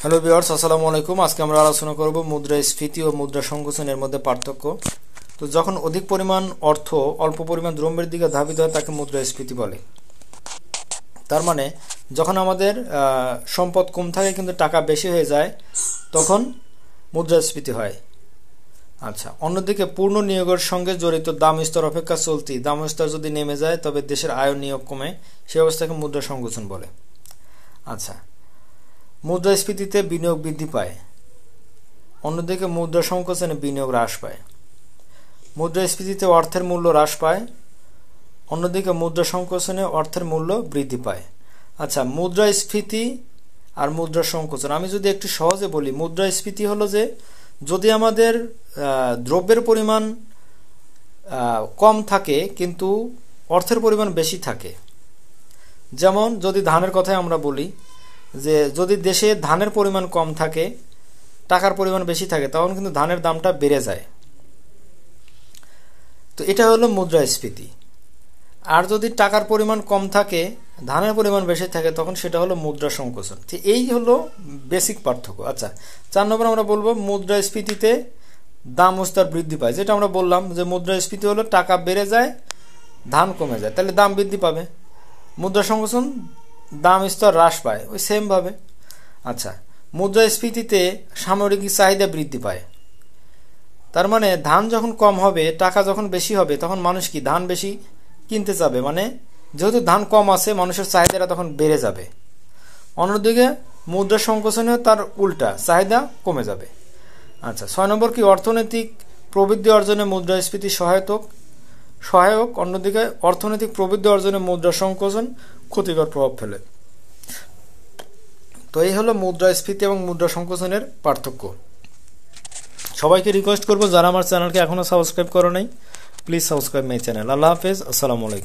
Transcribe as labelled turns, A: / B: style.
A: Hello viewers, আসসালামু আলাইকুম। আজকে আমরা আলোচনা করব মুদ্রাস্ফীতি ও মুদ্রা সংকোচনের মধ্যে পার্থক্য। তো যখন অধিক পরিমাণ অর্থ অল্প পরিমাণ দ্রব্যের দিকে ধাবিত হয় তাকে মুদ্রাস্ফীতি বলে। তার মানে যখন আমাদের সম্পদ কম থাকে কিন্তু টাকা বেশি হয়ে যায় তখন মুদ্রাস্ফীতি হয়। আচ্ছা, অন্যদিকে পূর্ণ নিয়োগের সঙ্গে জড়িত দাম স্তর অপেক্ষা চলতি দাম স্তর যদি নেমে যায় তবে দেশের আয় নিয়োগ কমে, সেই অবস্থাকে মুদ্রা সংকোচন বলে। আচ্ছা, মুদ্রাস্ফীতিতে বিনিয়োগ বৃদ্ধি পায়, অন্যদিকে মুদ্রা সংকোচনে বিনিয়োগ হ্রাস পায়। মুদ্রাস্ফীতিতে অর্থের মূল্য হ্রাস পায়, অন্যদিকে মুদ্রা সংকোচনে অর্থের মূল্য বৃদ্ধি পায়। আচ্ছা, মুদ্রাস্ফীতি আর মুদ্রা সংকোচন আমি যদি একটু সহজে বলি, মুদ্রাস্ফীতি হলো যে যদি আমাদের দ্রব্যের পরিমাণ কম থাকে কিন্তু অর্থের পরিমাণ বেশি থাকে। যেমন যদি ধানের কথাই আমরা বলি যে যদি দেশে ধানের পরিমাণ কম থাকে টাকার পরিমাণ বেশি থাকে তখন কিন্তু ধানের দামটা বেড়ে যায়। তো এটা হলো মুদ্রাস্ফীতি। আর যদি টাকার পরিমাণ কম থাকে ধানের পরিমাণ বেশি থাকে তখন সেটা হলো মুদ্রা সংকোচন। তো এই হলো বেসিক পার্থক্য। আচ্ছা, 4 নম্বর আমরা বলবো মুদ্রাস্ফীতিতে দাম স্তর বৃদ্ধি পায়। যেটা আমরা বললাম যে মুদ্রাস্ফীতি হলো টাকা বেড়ে যায় ধান কমে যায়, তাহলে দাম বৃদ্ধি পাবে। মুদ্রা সংকোচন দাম স্তর হ্রাস পায়, ওই সেম ভাবে। আচ্ছা, মুদ্রাস্ফীতিতে সামরিক চাহিদা বৃদ্ধি পায়। তার মানে ধান যখন কম হবে টাকা যখন বেশি হবে তখন মানুষ কি ধান বেশি কিনতে চাবে, মানে যেহেতু ধান কম আছে মানুষের চাহিদাটা তখন বেড়ে যাবে। অন্যদিকে মুদ্রা সংকোচনেও তার উল্টা, চাহিদা কমে যাবে। আচ্ছা, 6 নম্বর কি অর্থনৈতিক প্রবৃদ্ধি অর্জনে মুদ্রাস্ফীতি সহায়ক, অন্যদিকে অর্থনৈতিক প্রবৃদ্ধি অর্জনে মুদ্রা সংকোচন ক্ষতিকর প্রভাব ফেলে। তো এই হলো মুদ্রাস্ফীতি এবং মুদ্রা সংকোচনের পার্থক্য। সবাইকে রিকোয়েস্ট করবো যারা আমার চ্যানেলকে এখনো সাবস্ক্রাইব করো নাই, প্লিজ সাবস্ক্রাইব মাই চ্যানেল। আল্লাহ হাফেজ, আসসালামু আলাইকুম।